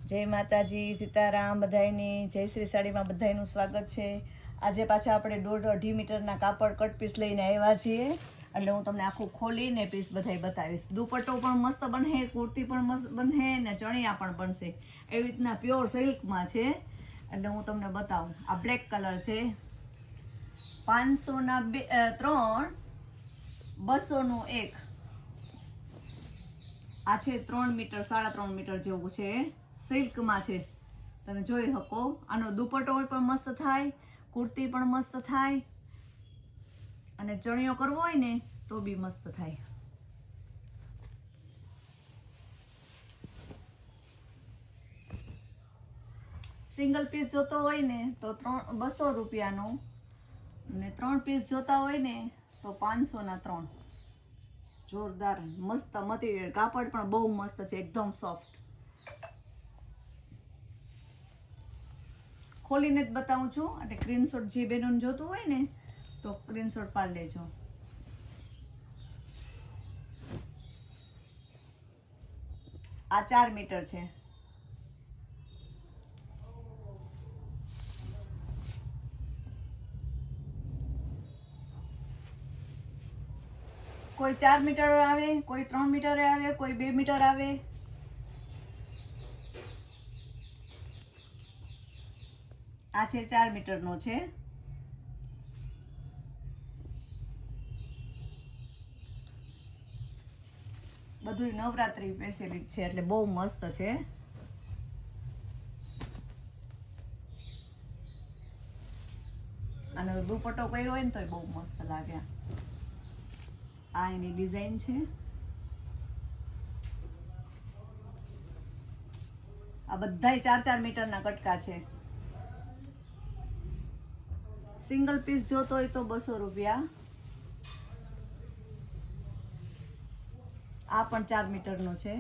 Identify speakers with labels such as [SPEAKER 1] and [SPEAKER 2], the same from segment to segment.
[SPEAKER 1] જય માતાજી, સીતારામ, બધાયની જય શ્રી સાડીમાં બધાયનું સ્વાગત છે। આજે પાછા આપણે 1.5-2.5 મીટરના કાપડ કટ પીસ લઈને આવ્યા છીએ, એટલે હું તમને આખું ખોલીને પીસ બધાય બતાવીશ। દુપટ્ટો પણ મસ્ત બનશે, કુર્તી પણ મસ્ત બનશે ને ચણિયા પણ બનશે। એવી રીતના પ્યોર સિલ્કમાં છે, એટલે હું તમને બતાવું। આ બ્લેક કલર છે, 500ના 3, 200નું 1। આ છે 3 મીટર 3.5 મીટર જેવું છે, સિલ્કમાં છે, તમે જોઈ શકો। આનો દુપટ્ટો પણ મસ્ત થાય, કુર્તી પણ મસ્ત થાય, અને ચણિયો કરવો હોય ને તો બી મસ્ત થાય। સિંગલ પીસ જોતો હોય ને તો 200 રૂપિયાનો, ને 3 પીસ જોતા હોય ને તો 500ના 3। જોરદાર મસ્ત મટીરિયલ, કાપડ પણ બહુ મસ્ત છે, એકદમ સોફ્ટ। ખોલીને જ બતાવું છું, એટલે સ્ક્રીનશોટ જે બેનોને જોતું હોય ને તો સ્ક્રીનશોટ પાડી લેજો। આ 4 મીટર છે, કોઈ 4 મીટર આવે, કોઈ 3 મીટર આવે, કોઈ 2 મીટર આવે। આ છે 4 મીટરનો છે। બધું નવરાત્રી સ્પેશિયલ છે, એટલે બહુ મસ્ત છે। અને દુપટ્ટો કર્યો હોય ને તો બહુ મસ્ત લાગે। આ એની ડિઝાઇન છે। આ બધાય 4-4 મીટરના કટકા છે। સિંગલ પીસ જોતો હોય તો 200 રૂપિયા। આ પણ 4 મીટરનો છે।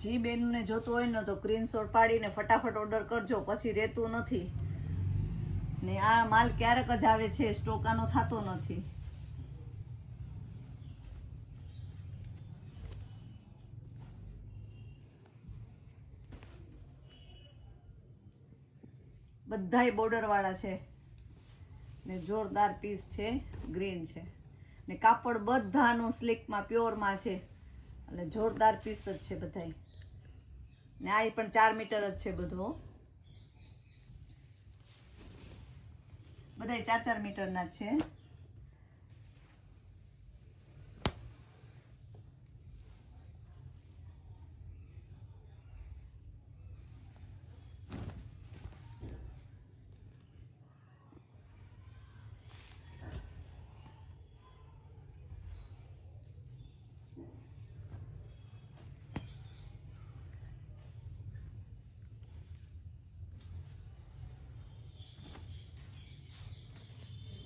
[SPEAKER 1] જે બેનને જોતું હોય ને તો સ્ક્રીનશોટ પાડીને ફટાફટ ઓર્ડર કરજો, પછી રહેતું નથી ને। આ માલ ક્યારેક જ આવે છે, સ્ટોક આનો થતો નથી। બધાય બોર્ડર વાળા છે ને, જોરદાર પીસ છે, ગ્રીન છે ને, કાપડ બધાનું સ્લીકમાં પ્યોરમાં છે, એટલે જોરદાર પીસ જ છે બધાય। ને આ પણ 4 મીટર જ છે બધો, બધાય 4-4 મીટરના જ છે।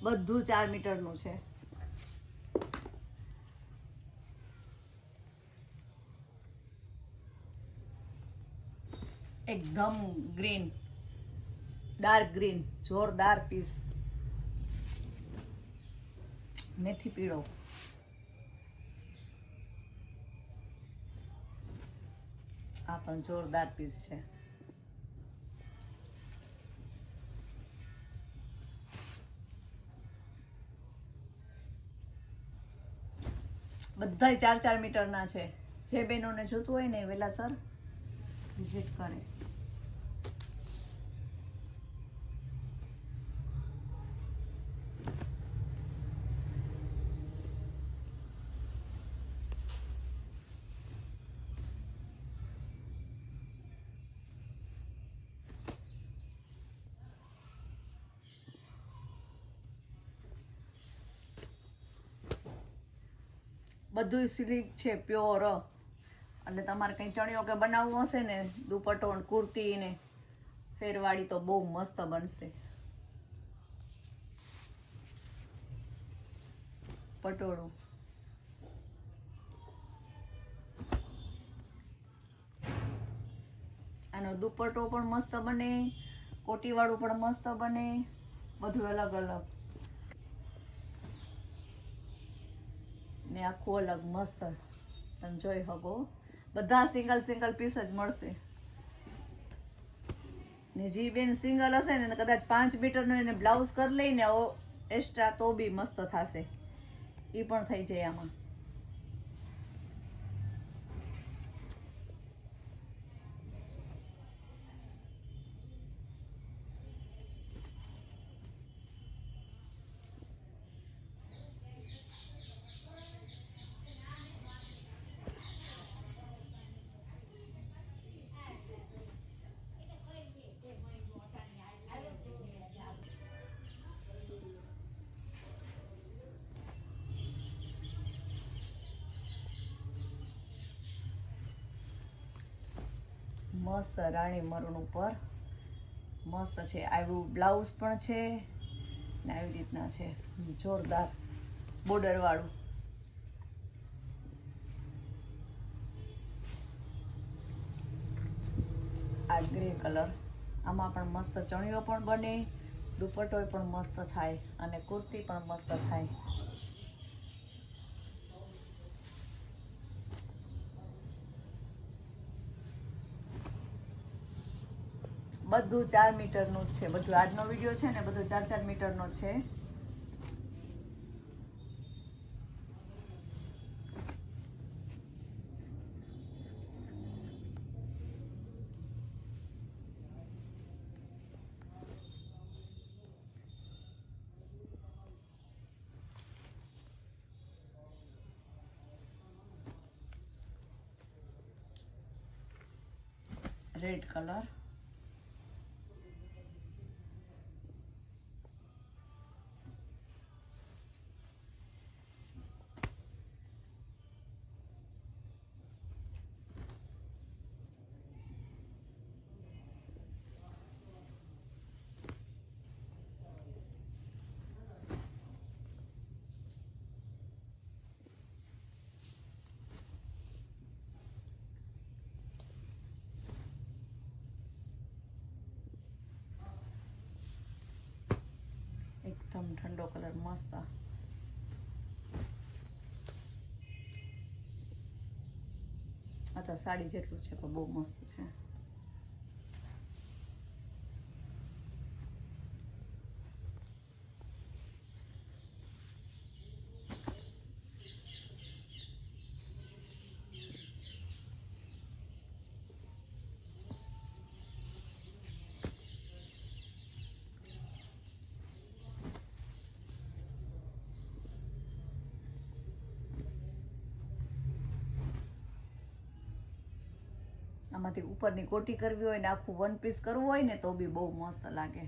[SPEAKER 1] બધું 4 મીટરનું છે। એકદમ ગ્રીન, ડાર્ક ગ્રીન, જોરદાર પીસ। મેથી પીળો, આ પણ જોરદાર પીસ છે। બધાય 4-4 મીટરના છે। જે બહેનોને જોતું હોય ને વેલાસર વિઝિટ કરે। બધું સિલ્ક છે, પ્યોર। એટલે તમારે કઈ ચણિયો કે બનાવવો હશે ને, દુપટ્ટો ને કુર્તી ને ફેરવાળી તો બહુ મસ્ત બનશે। પટોળું, આનો દુપટ્ટો પણ મસ્ત બને, કોટીવાળું પણ મસ્ત બને, બધું અલગ અલગ ને આખું અલગ મસ્ત તમે જોઈ શકો. બધા સિંગલ પીસ જ મળશે. ને જે બેન સિંગલ હશે ને કદાચ 5 મીટરનું એને બ્લાઉઝ કરી લઈને એક્સ્ટ્રા તો બી મસ્ત થશે, એ પણ થઈ જાય આમાં. મસ્ત રાણી મરૂન ઉપર મસ્ત છે. આવું બ્લાઉઝ પણ છે ને આવી રીતના છે જોરદાર બોર્ડર વાળું. આ ગ્રે કલર, આમાં પણ મસ્ત ચણિયો પણ બને, દુપટ્ટો પણ મસ્ત થાય અને કુર્તી પણ મસ્ત થાય. બધું 4 મીટરનું જ છે. બધું આજનો વિડીયો છે ને બધું 4 મીટરનો છે. રેડ કલર, એકદમ ઠંડો કલર મસ્ત. આ તો સાડી જેટલું છે પણ બહુ મસ્ત છે. આમાંથી ઉપરની કોટી કરવી હોય ને આખું 1 પીસ કરવું હોય ને તો બી બહુ મસ્ત લાગે.